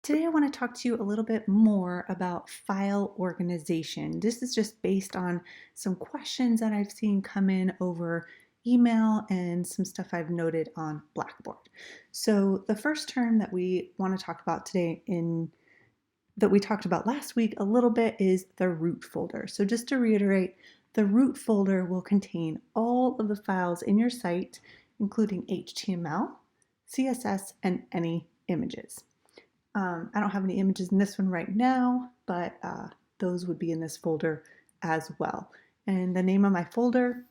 Today I want to talk to you a little bit more about file organization. This is just based on some questions that I've seen come in over email and some stuff I've noted on Blackboard. So the first term that we want to talk about today that we talked about last week a little bit is the root folder. So just to reiterate, the root folder will contain all of the files in your site, including HTML, CSS, and any images. I don't have any images in this one right now, but those would be in this folder as well. And the name of my folder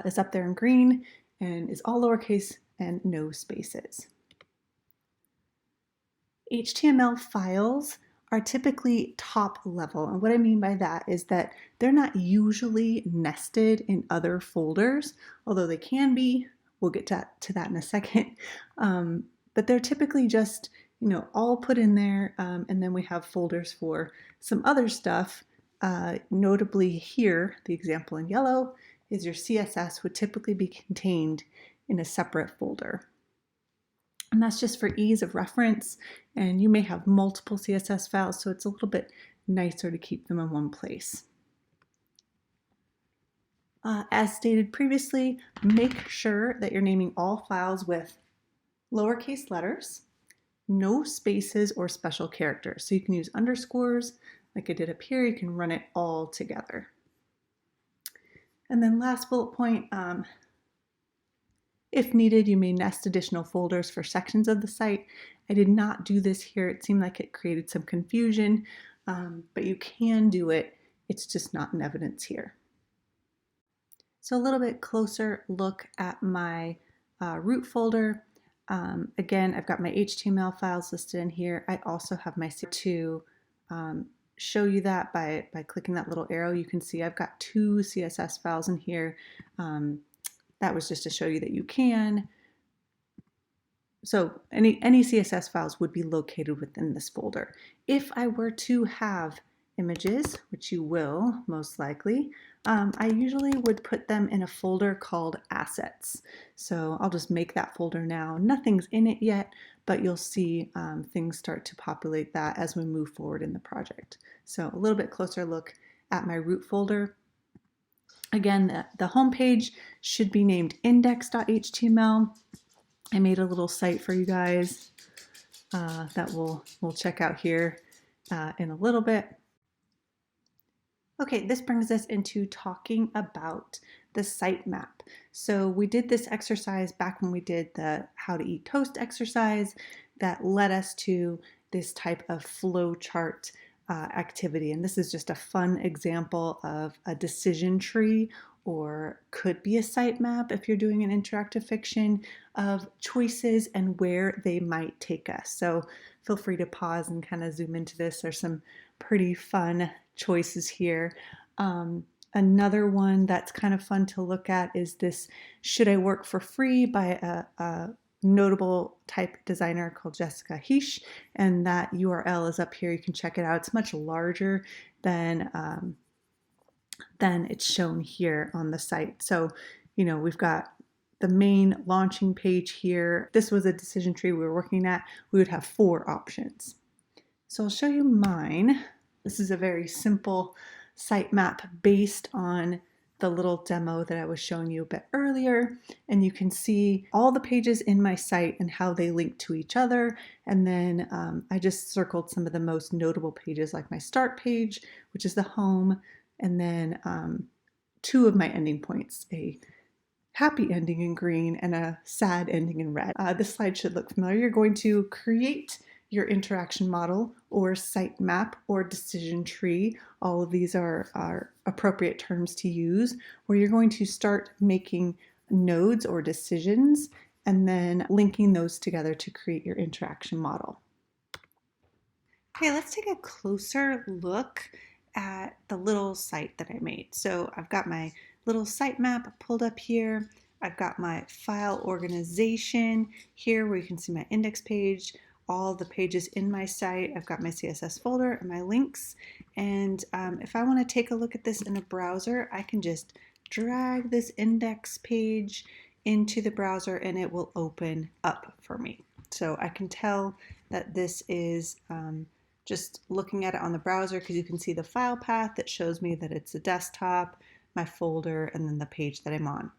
is up there in green and is all lowercase and no spaces. HTML files are typically top level. And what I mean by that is that they're not usually nested in other folders, although they can be. We'll get to that in a second. But they're typically just, all put in there, and then we have folders for some other stuff. Notably here, the example in yellow is your CSS would typically be contained in a separate folder. And that's just for ease of reference, and you may have multiple CSS files, so it's a little bit nicer to keep them in one place. As stated previously, make sure that you're naming all files with lowercase letters, no spaces or special characters. So you can use underscores like I did up here. You can run it all together. And then last bullet point, if needed, you may nest additional folders for sections of the site. I did not do this here. It seemed like it created some confusion, but you can do it. It's just not in evidence here. So a little bit closer look at my root folder. Again, I've got my HTML files listed in here. I also have my to show you that by clicking that little arrow. You can see I've got 2 CSS files in here. That was just to show you that you can. So any CSS files would be located within this folder. If I were to have images, which you will most likely, I usually would put them in a folder called assets. So I'll just make that folder now. Nothing's in it yet, but you'll see things start to populate that as we move forward in the project. So a little bit closer look at my root folder. Again, the home page should be named index.html. I made a little site for you guys that we'll check out here in a little bit. Okay, this brings us into talking about the sitemap. So we did this exercise back when we did the How to Eat Toast exercise that led us to this type of flow chart activity. And this is just a fun example of a decision tree, or could be a sitemap if you're doing an interactive fiction, of choices and where they might take us. So feel free to pause and kind of zoom into this. There's some pretty fun choices here. Another one that's kind of fun to look at is this Should I Work for Free by a notable type designer called Jessica Heish, and that URL is up here. You can check it out. It's much larger than it's shown here on the site. So, we've got the main launching page here. This was a decision tree we were working at. We would have 4 options. So I'll show you mine. This is a very simple sitemap based on the little demo that I was showing you a bit earlier. And you can see all the pages in my site and how they link to each other. And then I just circled some of the most notable pages, like my start page, which is the home, and then 2 of my ending points, a happy ending in green and a sad ending in red. This slide should look familiar. You're going to create your interaction model or sitemap or decision tree. All of these are appropriate terms to use, where you're going to start making nodes or decisions and then linking those together to create your interaction model. Okay, let's take a closer look at the little site that I made. So I've got my little sitemap pulled up here. I've got my file organization here where you can see my index page, all the pages in my site. I've got my CSS folder and my links. And if I want to take a look at this in a browser, I can just drag this index page into the browser and it will open up for me. So I can tell that this is just looking at it on the browser, because you can see the file path that shows me that it's a desktop, my folder, and then the page that I'm on.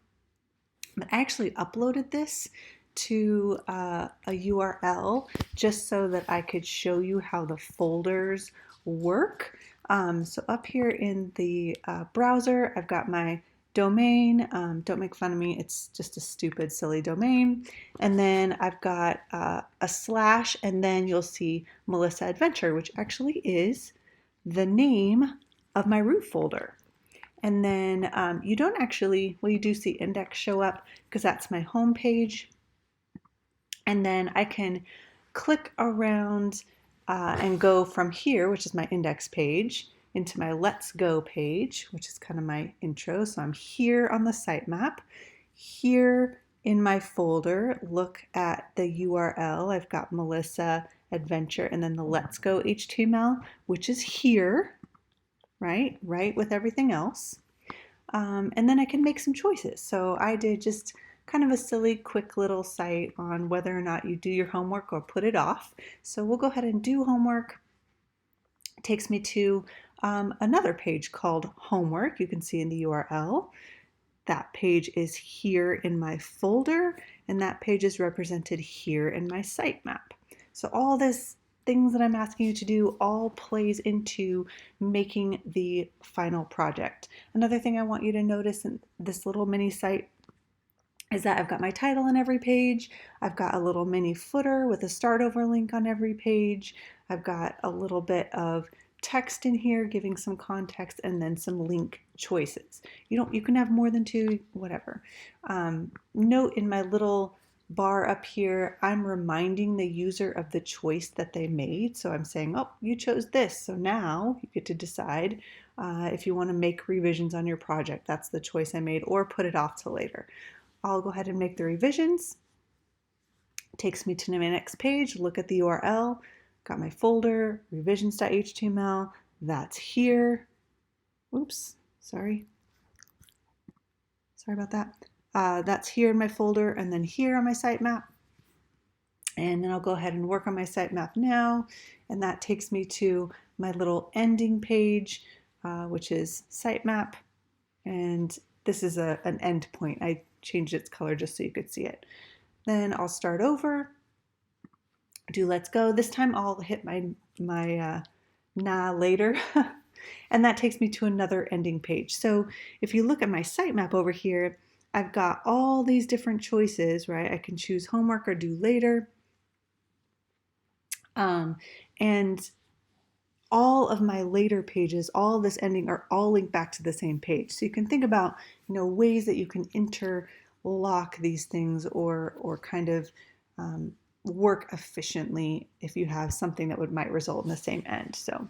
But I actually uploaded this to a URL just so that I could show you how the folders work. So up here in the browser, I've got my domain. Don't make fun of me, it's just a stupid, silly domain. And then I've got a slash, and then you'll see Melissa Adventure, which actually is the name of my root folder. And then you don't actually, well, you do see index show up because that's my home page. And then I can click around and go from here, which is my index page, into my Let's Go page, which is kind of my intro. So I'm here on the sitemap. Here in my folder, look at the URL. I've got Melissa Adventure and then the Let's Go HTML, which is here, right with everything else. And then I can make some choices. So I did just kind of a silly, quick little site on whether or not you do your homework or put it off. So we'll go ahead and do homework. It takes me to another page called Homework. You can see in the URL. That page is here in my folder, and that page is represented here in my sitemap. So all this things that I'm asking you to do all plays into making the final project. Another thing I want you to notice in this little mini site is that I've got my title on every page. I've got a little mini footer with a start over link on every page. I've got a little bit of text in here giving some context, and then some link choices. You can have more than two, whatever. Note in my little bar up here, I'm reminding the user of the choice that they made. So I'm saying, oh, you chose this. So now you get to decide if you want to make revisions on your project. That's the choice I made, or put it off till later. I'll go ahead and make the revisions. It takes me to my next page. Look at the URL. Got my folder, revisions.html. That's here. Oops, sorry about that. That's here in my folder, and then here on my sitemap. And then I'll go ahead and work on my sitemap now. And that takes me to my little ending page, which is sitemap. And this is an end point. I changed its color just so you could see it. Then I'll start over, do Let's Go. This time I'll hit my nah later. And that takes me to another ending page. So if you look at my sitemap over here, I've got all these different choices, right? I can choose homework or do later. And all of my later pages, all of this ending, are all linked back to the same page. So you can think about, ways that you can interlock these things or kind of work efficiently if you have something that might result in the same end. So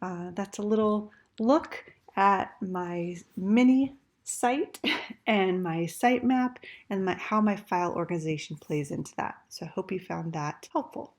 that's a little look at my mini site and my sitemap and how my file organization plays into that. So I hope you found that helpful.